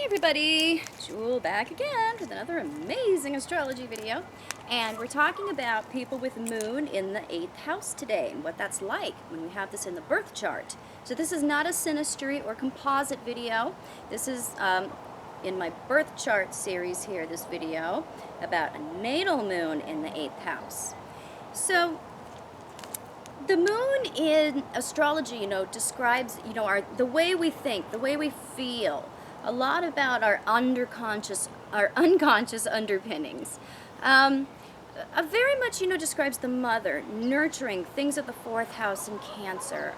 everybody, Jewel back again with another amazing astrology video, and we're talking about people with moon in the 8th house today and what that's like when we have this in the birth chart. So this is not a synastry or composite video. This is in my birth chart series here, this video about a natal moon in the 8th house. So the moon in astrology, describes, the way we think, the way we feel, a lot about our unconscious underpinnings. Very much, describes the mother, nurturing things of the 4th house in Cancer,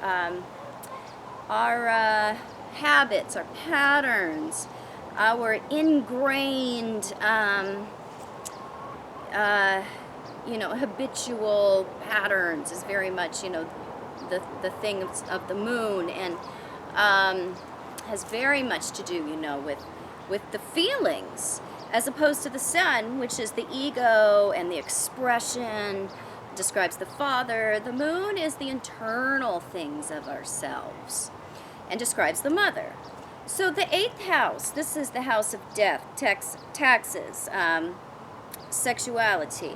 our habits, our patterns, our ingrained, habitual patterns is very much, the thing of the moon, and has very much to do, with the feelings, as opposed to the sun, which is the ego and the expression, describes the father. The moon is the internal things of ourselves and describes the mother. So the 8th house, this is the house of death, taxes, sexuality,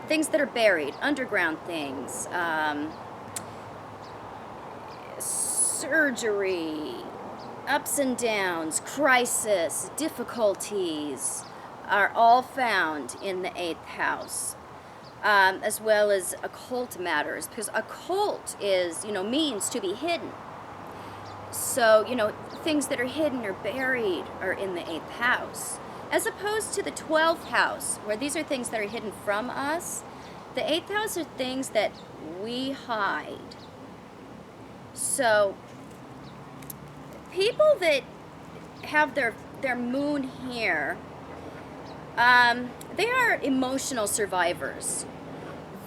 things that are buried, underground things, surgery, ups and downs, crisis, difficulties are all found in the 8th house, as well as occult matters, because occult is, means to be hidden. So, things that are hidden or buried are in the 8th house, as opposed to the 12th house, where these are things that are hidden from us. The 8th house are things that we hide. So people that have their moon here, they are emotional survivors.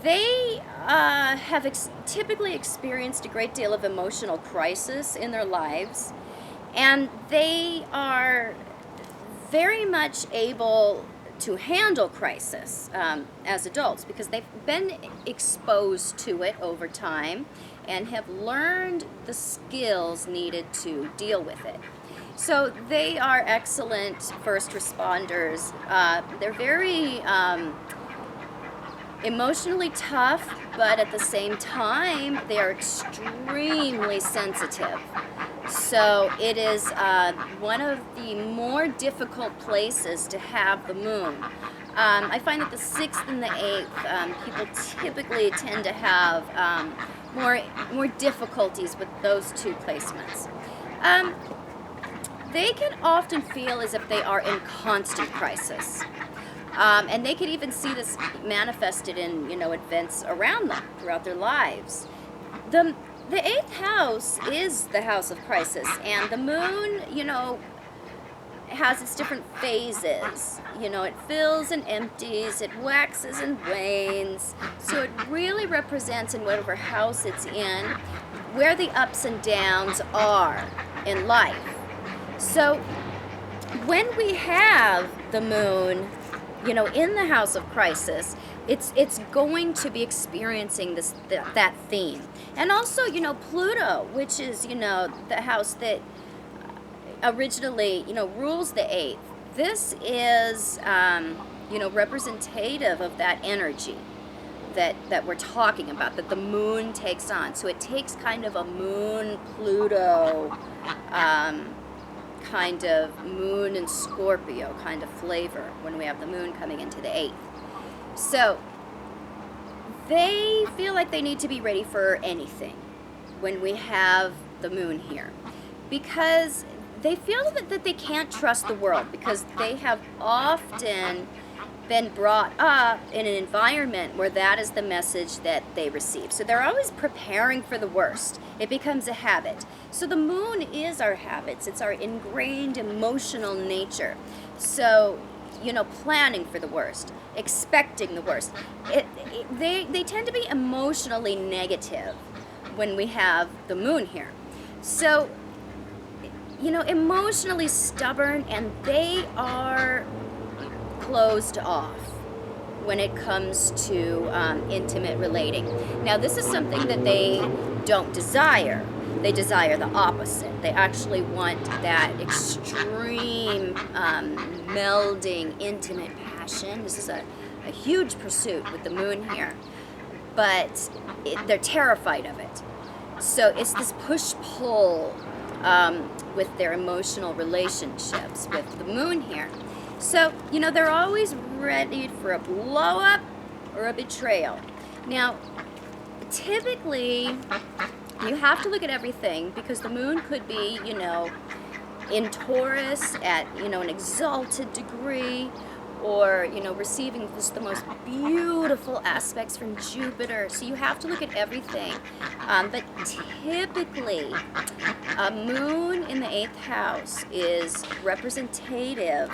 They have typically experienced a great deal of emotional crisis in their lives, and they are very much able to handle crisis as adults, because they've been exposed to it over time and have learned the skills needed to deal with it. So they are excellent first responders. They're very emotionally tough, but at the same time, they are extremely sensitive. So it is one of the more difficult places to have the moon. I find that the 6th and the 8th, people typically tend to have more difficulties with those two placements. They can often feel as if they are in constant crisis. And they can even see this manifested in, events around them throughout their lives. The 8th house is the house of crisis, and the moon, has its different phases. It fills and empties, it waxes and wanes. So it really represents, in whatever house it's in, where the ups and downs are in life. So when we have the moon, in the house of crisis, it's going to be experiencing that theme. And also, Pluto, which is, the house that originally, rules the 8th. This is, representative of that energy that we're talking about, that the moon takes on. So it takes kind of a moon Pluto, kind of moon and Scorpio kind of flavor when we have the moon coming into the 8th. So they feel like they need to be ready for anything when we have the moon here, because they feel that they can't trust the world, because they have often been brought up in an environment where that is the message that they receive. So they're always preparing for the worst. It becomes a habit. So the moon is our habits. It's our ingrained emotional nature. So, planning for the worst, expecting the worst. They tend to be emotionally negative when we have the moon here. So, emotionally stubborn, and they are closed off when it comes to intimate relating. Now, this is something that they don't desire. they desire the opposite. They actually want that extreme melding, intimate passion. This is a huge pursuit with the moon here, but they're terrified of it. So it's this push-pull with their emotional relationships with the moon here. So, you know, they're always ready for a blow-up or a betrayal. Now, typically, you have to look at everything, because the moon could be, you know, in Taurus at, you know, an exalted degree, or, you know, receiving just the most beautiful aspects from Jupiter. So you have to look at everything. But typically, a moon in the 8th house is representative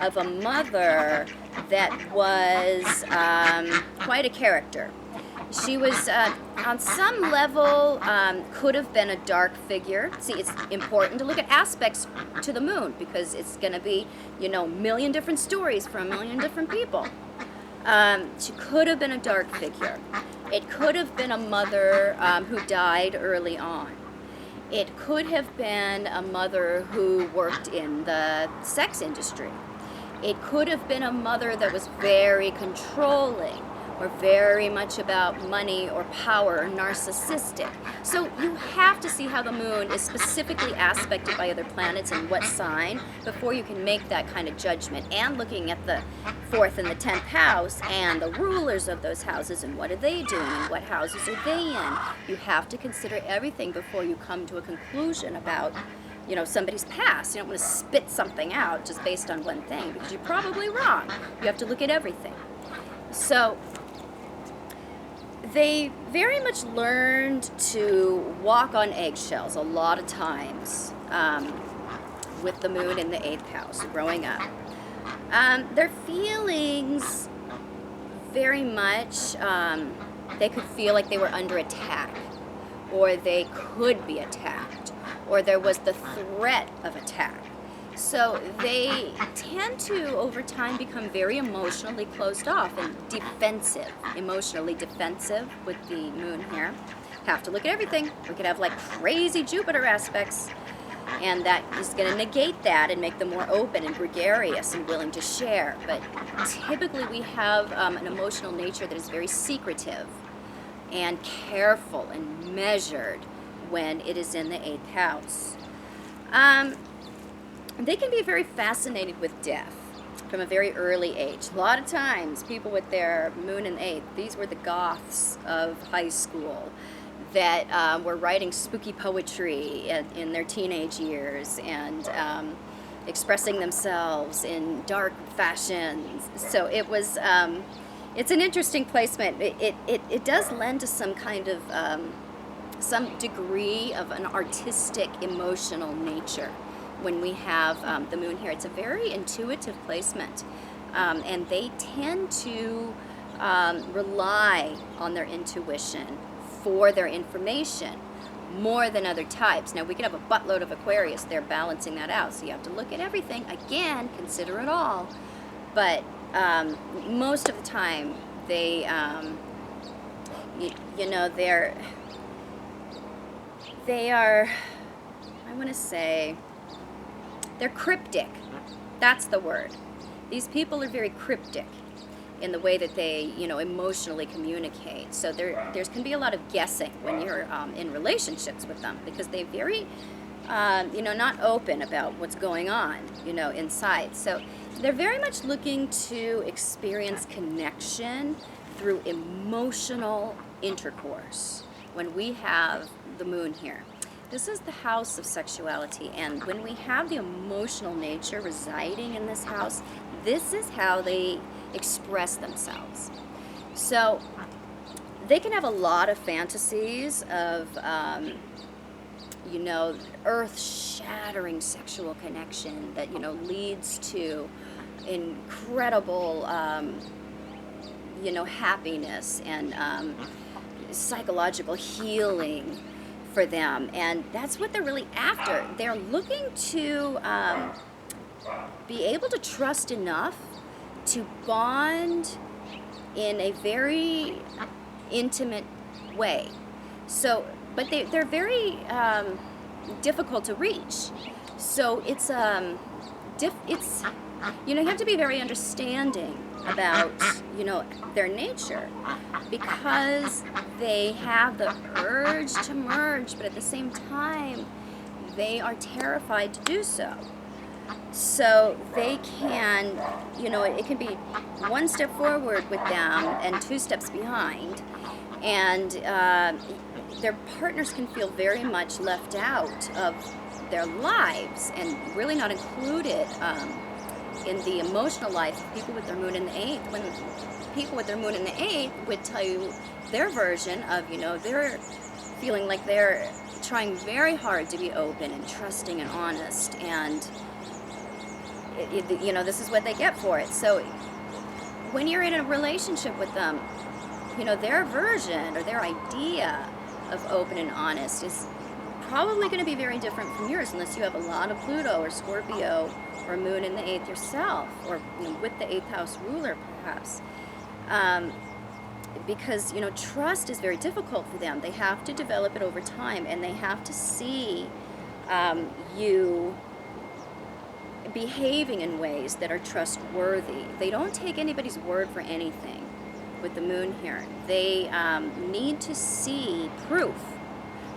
of a mother that was quite a character. She was, on some level, could have been a dark figure. See, it's important to look at aspects to the moon, because it's going to be, you know, a million different stories from a million different people. She could have been a dark figure. It could have been a mother who died early on. It could have been a mother who worked in the sex industry. It could have been a mother that was very controlling, or very much about money or power, or narcissistic. So you have to see how the moon is specifically aspected by other planets and what sign before you can make that kind of judgment. And looking at the 4th and the 10th house and the rulers of those houses, and what are they doing and what houses are they in. You have to consider everything before you come to a conclusion about, you know, somebody's past. You don't want to spit something out just based on one thing, because you're probably wrong. You have to look at everything. So they very much learned to walk on eggshells a lot of times with the moon in the 8th house growing up. Their feelings very much, they could feel like they were under attack, or they could be attacked, or there was the threat of attack. So they tend to, over time, become very emotionally closed off and defensive, emotionally defensive with the moon here. Have to look at everything. We could have like crazy Jupiter aspects, and that is going to negate that and make them more open and gregarious and willing to share. But typically we have an emotional nature that is very secretive and careful and measured when it is in the 8th house. They can be very fascinated with death from a very early age. A lot of times, people with their moon in 8th, these were the goths of high school that were writing spooky poetry in their teenage years, and expressing themselves in dark fashions. So it was, it's an interesting placement. It does lend to some kind of, some degree of an artistic, emotional nature. When we have the moon here, it's a very intuitive placement, and they tend to rely on their intuition for their information more than other types. Now, we could have a buttload of Aquarius there balancing that out, so you have to look at everything. Again, consider it all, but most of the time, they, you know, they are, I want to say, they're cryptic. That's the word. These people are very cryptic in the way that they, you know, emotionally communicate. So there's can be a lot of guessing when you're in relationships with them, because they're very, you know, not open about what's going on, you know, inside. So they're very much looking to experience connection through emotional intercourse when we have the moon here. This is the house of sexuality, and when we have the emotional nature residing in this house, this is how they express themselves. So they can have a lot of fantasies of, you know, earth-shattering sexual connection that, you know, leads to incredible, you know, happiness and psychological healing for them, and that's what they're really after. They're looking to be able to trust enough to bond in a very intimate way. So but they're very difficult to reach. So it's you have to be very understanding about their nature, because they have the urge to merge, but at the same time they are terrified to do so. So they can, it can be one step forward with them and two steps behind, and their partners can feel very much left out of their lives and really not included in the emotional life of people with their moon in the 8th, when people with their moon in the 8th would tell you their version of, they're feeling like they're trying very hard to be open and trusting and honest, and this is what they get for it. So when you're in a relationship with them, their version or their idea of open and honest is probably going to be very different from yours, unless you have a lot of Pluto or Scorpio or moon in the 8th yourself, or with the 8th house ruler perhaps, because trust is very difficult for them. They have to develop it over time, and they have to see you behaving in ways that are trustworthy. They don't take anybody's word for anything with the moon here. They need to see proof,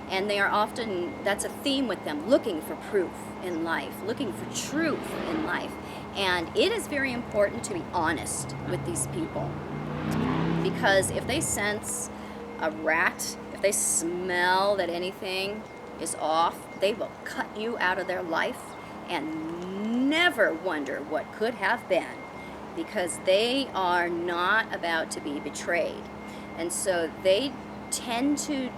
and they are often, that's a theme with them, looking for proof in life, looking for truth in life. And it is very important to be honest with these people, because if they sense a rat, if they smell that anything is off, they will cut you out of their life and never wonder what could have been, because they are not about to be betrayed. And so they tend to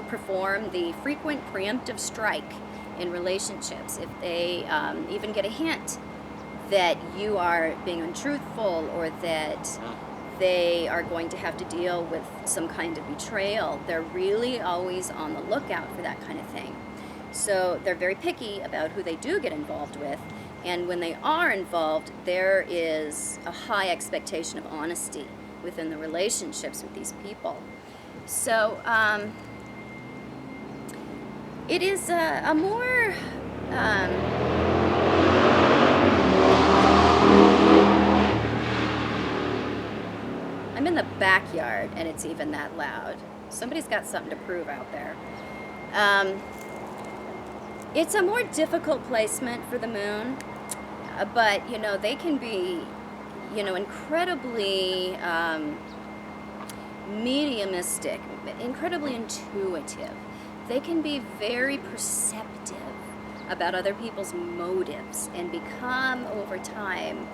perform the frequent preemptive strike in relationships. If they even get a hint that you are being untruthful, or that they are going to have to deal with some kind of betrayal, they're really always on the lookout for that kind of thing. So they're very picky about who they do get involved with, and when they are involved, there is a high expectation of honesty within the relationships with these people. So it is a more I'm in the backyard and it's even that loud. Somebody's got something to prove out there. It's a more difficult placement for the moon, but they can be incredibly mediumistic, incredibly intuitive. They can be very perceptive about other people's motives and become over time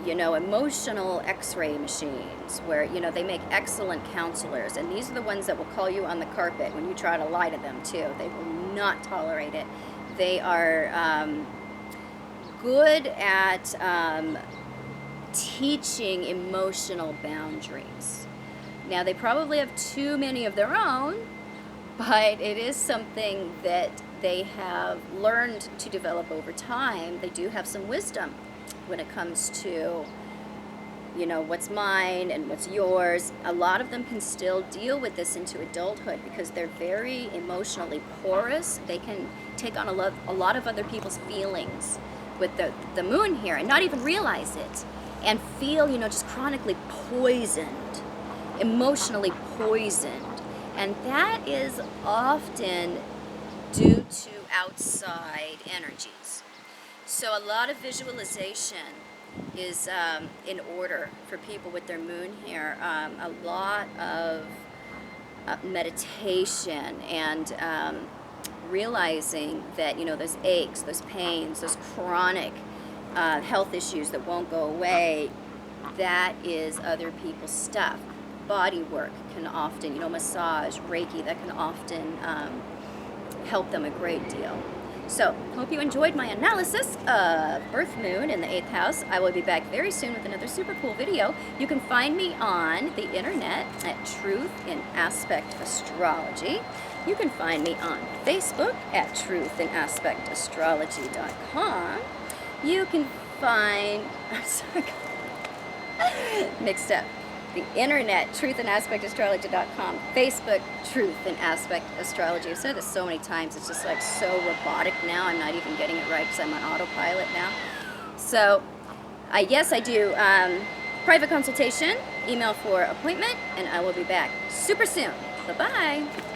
emotional x-ray machines, where they make excellent counselors, and these are the ones that will call you on the carpet when you try to lie to them too. They will not tolerate it. They are good at teaching emotional boundaries. Now, they probably have too many of their own, but it is something that they have learned to develop over time. They do have some wisdom when it comes to what's mine and what's yours. A lot of them can still deal with this into adulthood because they're very emotionally porous. They can take on a lot of other people's feelings with the moon here and not even realize it, and feel just chronically poisoned, emotionally poisoned. And that is often due to outside energies. So a lot of visualization is in order for people with their moon here. A lot of meditation and realizing that those aches, those pains, those chronic health issues that won't go away, that is other people's stuff. Body work can often, massage, Reiki, that can often help them a great deal. So, hope you enjoyed my analysis of Birth Moon in the 8th house. I will be back very soon with another super cool video. You can find me on the internet at Truth in Aspect Astrology. You can find me on Facebook at truthinaspectastrology.com. You can find, I'm sorry, mixed up. the internet, truthandaspectastrology.com, Facebook, Truth and Aspect Astrology. I've said this so many times, it's just like so robotic now. I'm not even getting it right because I'm on autopilot now. So, yes, I do private consultation, email for appointment, and I will be back super soon. Bye-bye.